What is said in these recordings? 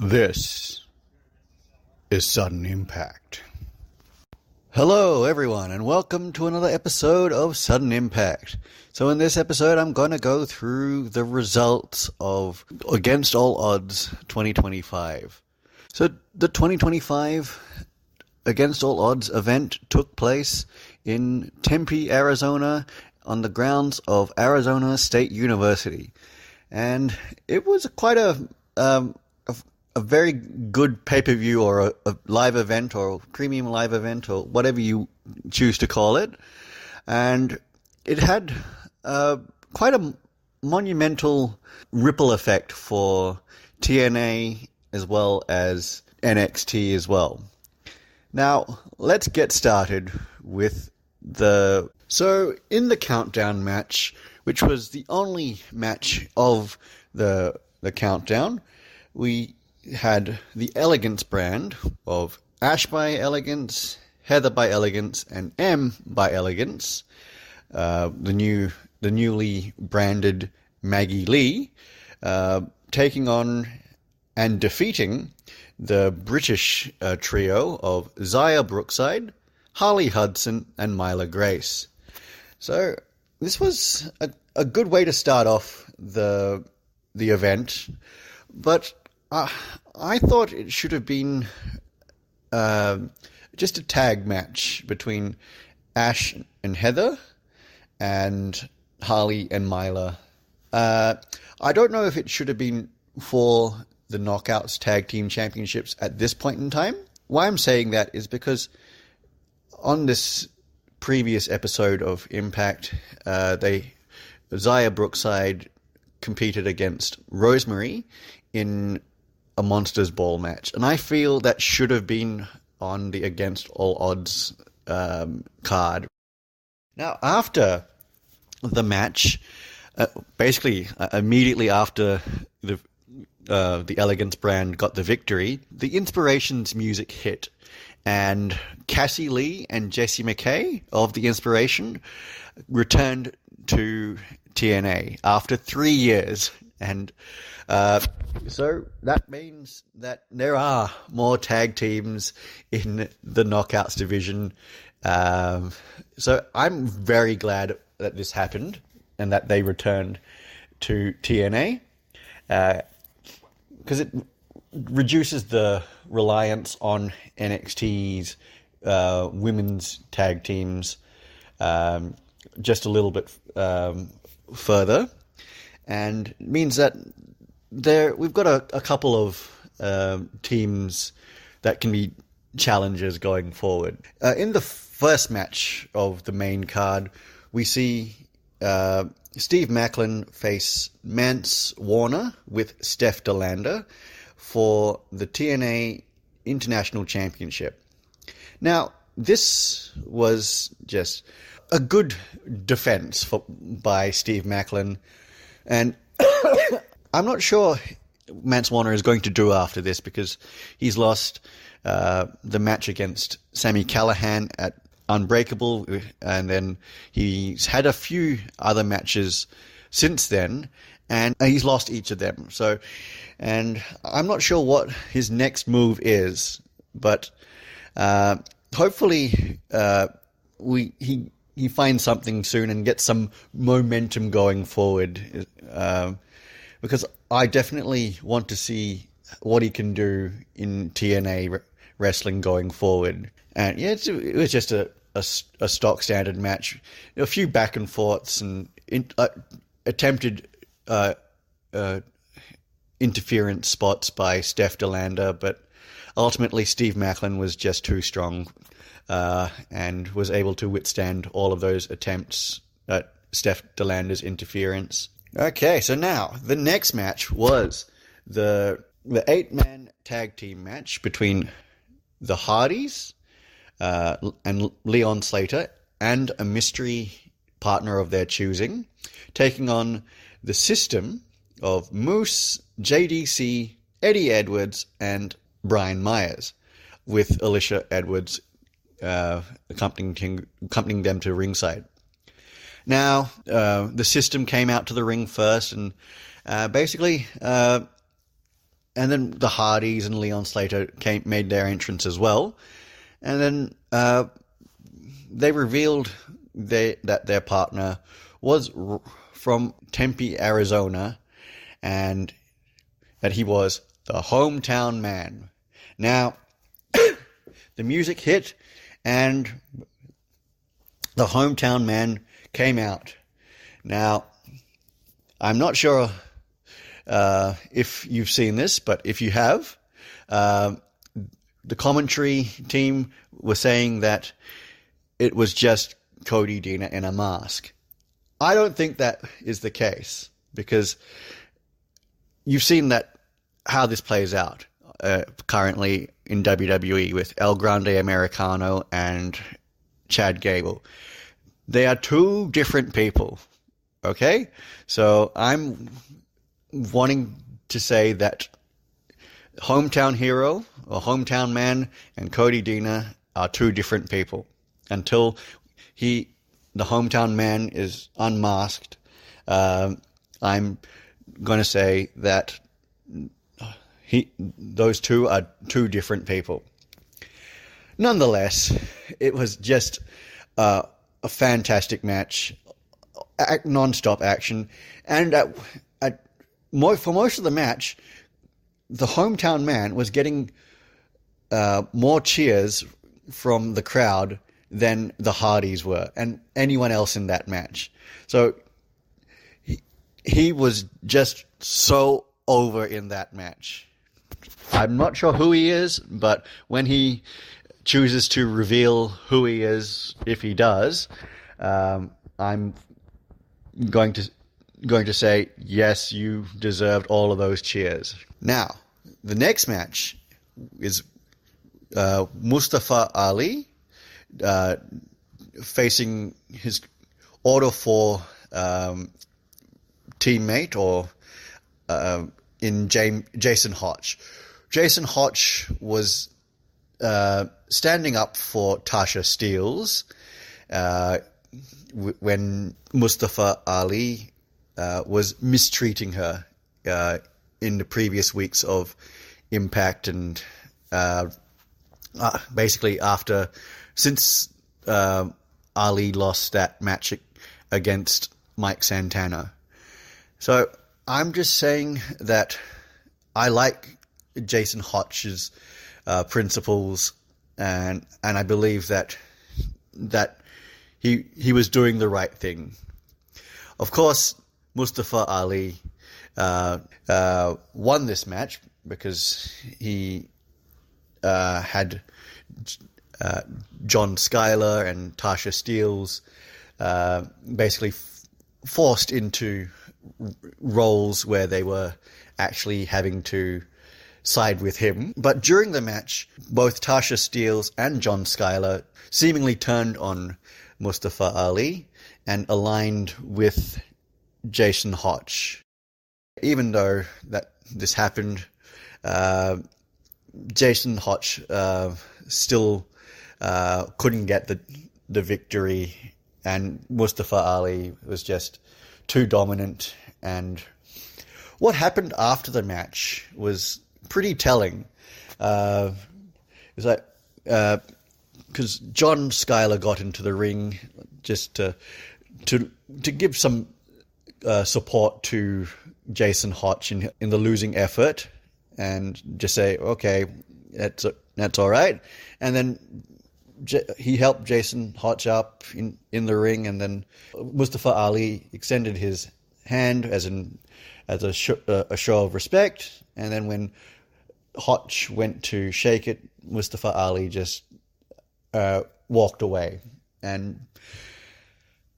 This is Sudden Impact. Hello, everyone, and welcome to another episode of Sudden Impact. So in this episode, I'm going to go through the results of Against All Odds 2025. So the 2025 Against All Odds event took place in Tempe, Arizona, on the grounds of Arizona State University. And it was quite a very good pay-per-view or a live event or a premium live event or whatever you choose to call it. And it had quite a monumental ripple effect for TNA as well as NXT as well. Now, let's get started with So, in the countdown match, which was the only match of the countdown, we had the Elegance brand of Ash by Elegance, Heather by Elegance, and M by Elegance, the newly branded Maggie Lee, taking on and defeating the British trio of Zaya Brookside, Harley Hudson, and Myla Grace. So this was a good way to start off the event, but I thought it should have been just a tag match between Ash and Heather and Harley and Myla. I don't know if it should have been for the Knockouts Tag Team Championships at this point in time. Why I'm saying that is because on this previous episode of Impact, Zaya Brookside competed against Rosemary in a Monsters Ball match, and I feel that should have been on the Against All Odds card. Now, after the match, basically immediately after the Elegance brand got the victory, the Inspirations music hit, and Cassie Lee and Jessie McKay of the Inspiration returned to TNA after 3 years, and so that means that there are more tag teams in the Knockouts division. So I'm very glad that this happened and that they returned to TNA, because it reduces the reliance on NXT's women's tag teams just a little bit further, and it means that we've got a couple of teams that can be challengers going forward. In the first match of the main card, we see Steve Maclin face Mance Warner with Steph DeLander for the TNA International Championship. Now, this was just a good defense by Steve Maclin, and I'm not sure Mance Warner is going to do after this, because he's lost the match against Sami Callihan at Unbreakable, and then he's had a few other matches since then, and he's lost each of them. So, and I'm not sure what his next move is, but hopefully he finds something soon and gets some momentum going forward, because I definitely want to see what he can do in TNA wrestling going forward. And yeah, it was just a stock standard match, a few back and forths and attempted interference spots by Steph DeLander, but ultimately Steve Maclin was just too strong and was able to withstand all of those attempts at Steph DeLander's interference. Okay, so now the next match was the 8-man tag team match between the Hardys and Leon Slater and a mystery partner of their choosing, taking on the System of Moose, JDC, Eddie Edwards, and Brian Myers, with Alicia Edwards accompanying them to ringside. Now, the System came out to the ring first, and basically and then the Hardys and Leon Slater made their entrance as well. And then they revealed that their partner was from Tempe, Arizona, and that he was the hometown man. Now, the music hit, and the hometown man came out. Now, I'm not sure if you've seen this, but if you have, the commentary team was saying that it was just Cody Deaner in a mask. I don't think that is the case, because you've seen that how this plays out currently in WWE with El Grande Americano and Chad Gable. They are two different people, okay? So I'm wanting to say that Hometown Hero or Hometown Man and Cody Deaner are two different people until the Hometown Man is unmasked. I'm going to say that those two are two different people. Nonetheless, it was just a fantastic match, non-stop action, and for most of the match, the Hometown Man was getting more cheers from the crowd than the Hardys were, and anyone else in that match. So he was just so over in that match. I'm not sure who he is, but when he chooses to reveal who he is, if he does, I'm going to say, yes, you deserved all of those cheers. Now, the next match is Mustafa Ali facing his Order 4 teammate, or in Jason Hotch. Jason Hotch was standing up for Tasha Steelz when Mustafa Ali was mistreating her in the previous weeks of Impact, and basically since Ali lost that match against Mike Santana. So I'm just saying that I like Jason Hotch's principles, and I believe that he was doing the right thing. Of course, Mustafa Ali won this match because he had John Skyler and Tasha Steelz basically forced into roles where they were actually having to side with him. But during the match, both Tasha Steelz and John Skyler seemingly turned on Mustafa Ali and aligned with Jason Hotch. Even though that this happened, Jason Hotch still couldn't get the victory, and Mustafa Ali was just too dominant. And what happened after the match was pretty telling. It was like, because John Skyler got into the ring just to give some support to Jason Hotch in the losing effort, and just say, okay, that's all right. And then he helped Jason Hotch up in the ring, and then Mustafa Ali extended his hand as a show of respect. And then when Hotch went to shake it, Mustafa Ali just walked away. And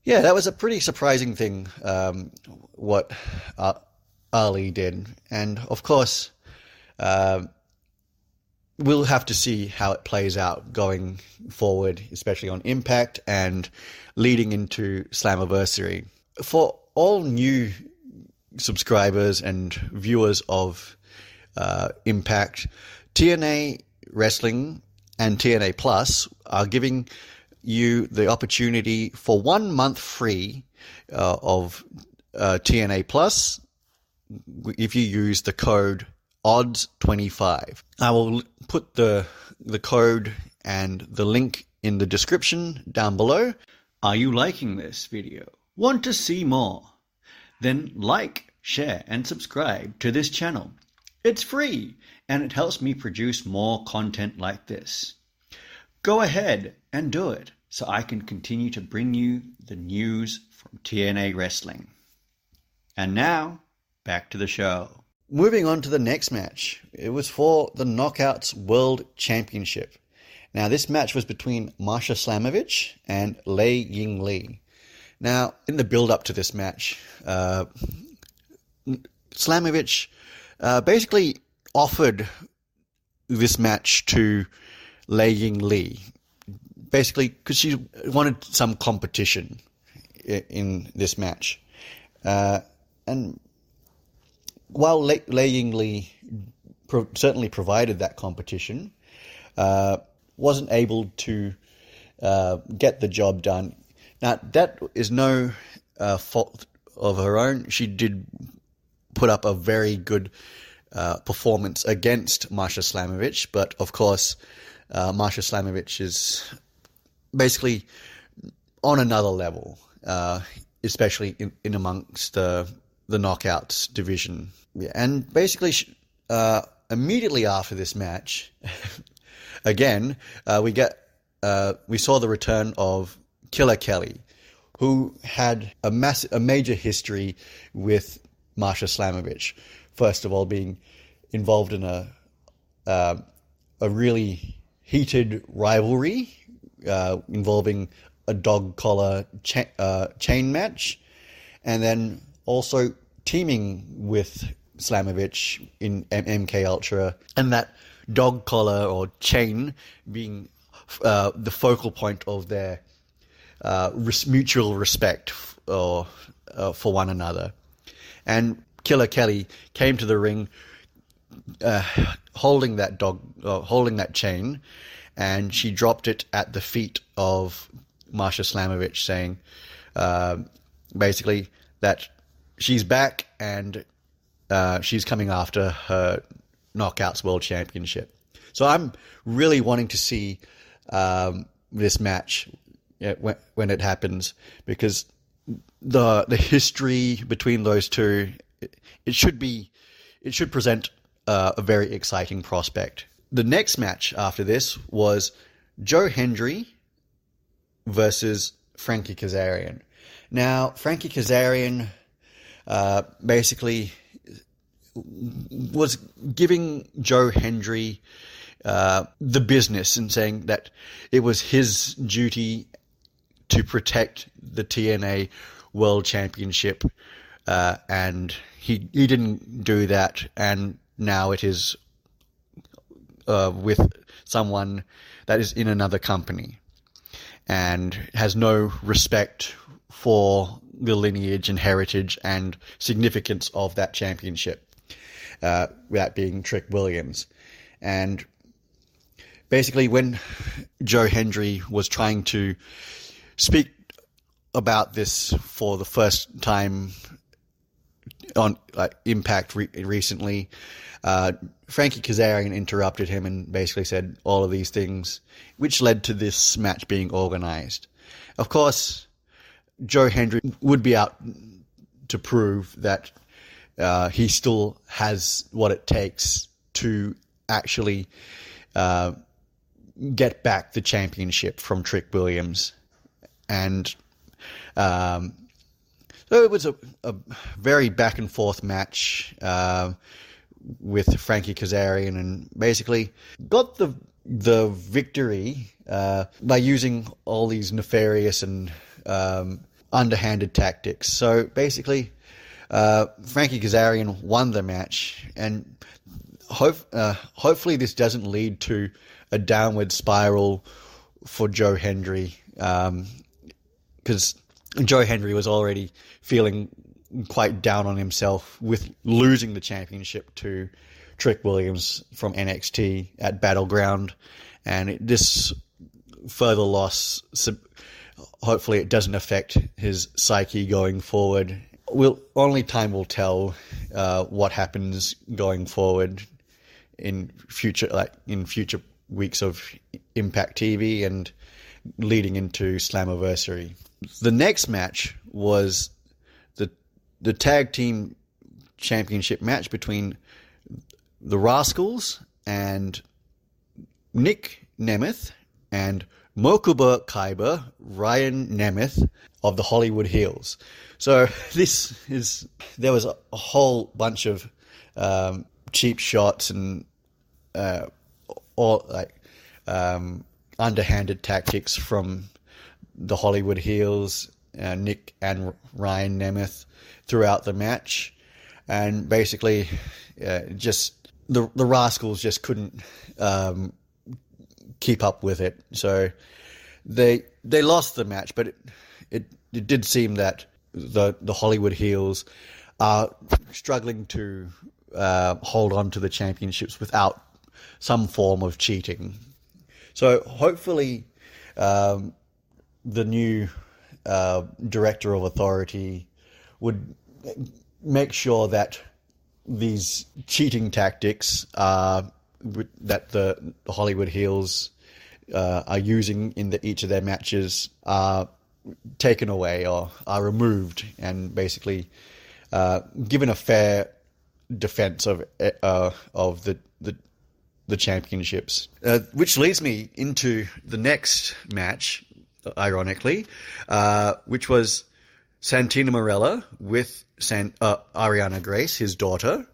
yeah, that was a pretty surprising thing, what Ali did. And of course, we'll have to see how it plays out going forward, especially on Impact and leading into Slammiversary. For all new subscribers and viewers of Impact, TNA Wrestling and TNA Plus are giving you the opportunity for 1 month free of TNA Plus if you use the code odds 25. I will put the code and the link in the description down below. Are you liking this video? Want to see more? Then like, share and subscribe to this channel. It's free and it helps me produce more content like this. Go ahead and do it so I can continue to bring you the news from TNA Wrestling. And now, back to the show. Moving on to the next match. It was for the Knockouts World Championship. Now, this match was between Masha Slamovich and Lei Ying Li. Now, in the build-up to this match, Slamovich basically offered this match to Lei Ying Li, basically because she wanted some competition in this match. And while Lei Ying Li certainly provided that competition, wasn't able to get the job done. Now, that is no fault of her own. She did put up a very good performance against Masha Slamovich, but of course, Masha Slamovich is basically on another level, especially in amongst the Knockouts division. Yeah, and basically, immediately after this match, again, we saw the return of Killer Kelly, who had a major history with Masha Slamovich. First of all, being involved in a really heated rivalry involving a dog collar chain match, and then also teaming with Slamovich in MK Ultra, and that dog collar or chain being the focal point of their mutual respect for one another. And Killer Kelly came to the ring holding that chain, and she dropped it at the feet of Masha Slamovich, saying basically that she's back and she's coming after her Knockouts World Championship. So I'm really wanting to see this match when it happens, because the history between those two, it should present a very exciting prospect. The next match after this was Joe Hendry versus Frankie Kazarian. Now, Frankie Kazarian basically was giving Joe Hendry the business and saying that it was his duty to protect the TNA World Championship, and he didn't do that, and now it is with someone that is in another company and has no respect for the lineage and heritage and significance of that championship, that being Trick Williams. And basically, when Joe Hendry was trying to speak about this for the first time on Impact recently, Frankie Kazarian interrupted him and basically said all of these things, which led to this match being organized. Of course, Joe Hendry would be out to prove that he still has what it takes to actually get back the championship from Trick Williams. And so it was a very back and forth match with Frankie Kazarian, and basically got the victory by using all these nefarious and underhanded tactics. So basically, Frankie Kazarian won the match, and hopefully this doesn't lead to a downward spiral for Joe Hendry, because Joe Hendry was already feeling quite down on himself with losing the championship to Trick Williams from NXT at Battleground, and this further loss, hopefully it doesn't affect his psyche going forward, only time will tell what happens going forward in future weeks of Impact TV and leading into Slammiversary. The next match was the tag team championship match between the Rascals and Nick Nemeth and Mokuba Kaiba, Ryan Nemeth of the Hollywood Heels. So there was a whole bunch of cheap shots and underhanded tactics from the Hollywood Heels, Nick and Ryan Nemeth throughout the match, and basically just the Rascals just couldn't keep up with it. So they lost the match, but it did seem that the Hollywood Heels are struggling to hold on to the championships without some form of cheating. So hopefully the new Director of Authority would make sure that these cheating tactics that the Hollywood Heels are using in each of their matches are taken away or are removed, and basically given a fair defense of the championships. Which leads me into the next match, ironically, which was Santina Marella with Ariana Grace, his daughter,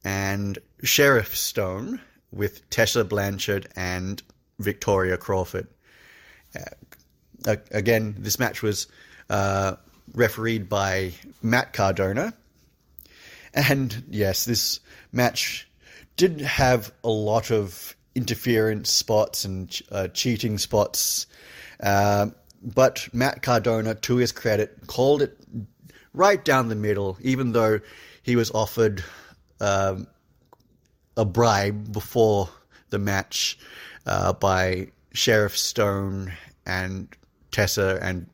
and Sheriff Stone with Tessa Blanchard and Victoria Crawford. Again, this match was refereed by Matt Cardona. And yes, this match did have a lot of interference spots and cheating spots. But Matt Cardona, to his credit, called it right down the middle, even though he was offered a bribe before the match by Sheriff Stone and Tessa and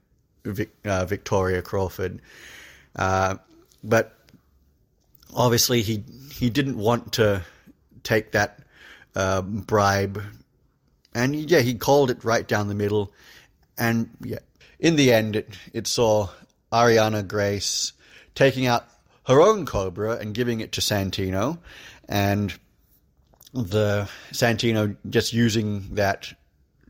Victoria Crawford. But obviously he didn't want to take that bribe, and he called it right down the middle. And in the end, it saw Ariana Grace taking out her own Cobra and giving it to Santino, and the Santino just using that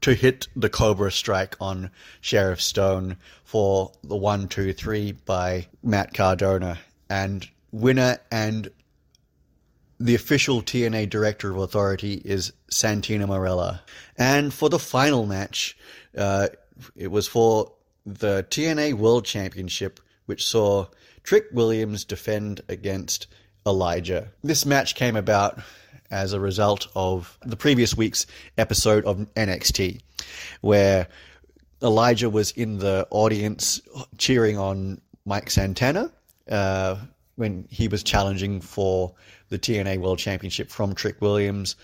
to hit the Cobra strike on Sheriff Stone for the 1-2-3 by Matt Cardona. And winner and the official TNA Director of Authority is Santina Marella. And for the final match, it was for the TNA World Championship, which saw Trick Williams defend against Elijah. This match came about as a result of the previous week's episode of NXT, where Elijah was in the audience cheering on Mike Santana when he was challenging for the TNA World Championship from Trick Williams.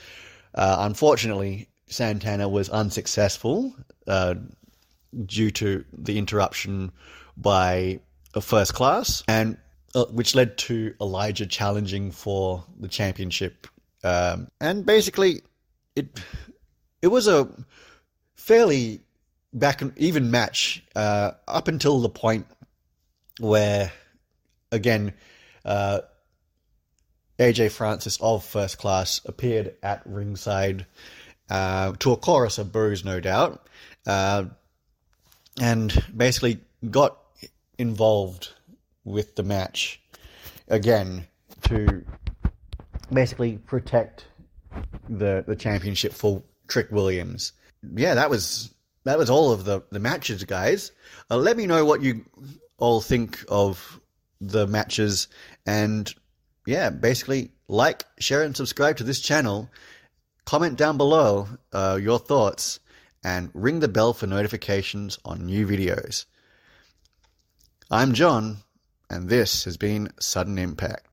Unfortunately, Santana was unsuccessful due to the interruption by a First Class, and which led to Elijah challenging for the championship. And basically, it was a fairly back and even match up until the point where, again, AJ Francis of First Class appeared at ringside to a chorus of boos, no doubt, and basically got involved with the match again to basically protect the championship for Trick Williams. Yeah, that was all of the matches, guys. Let me know what you all think of the matches, and yeah, basically like, share, and subscribe to this channel. Comment down below your thoughts, and ring the bell for notifications on new videos. I'm John, and this has been Sudden Impact.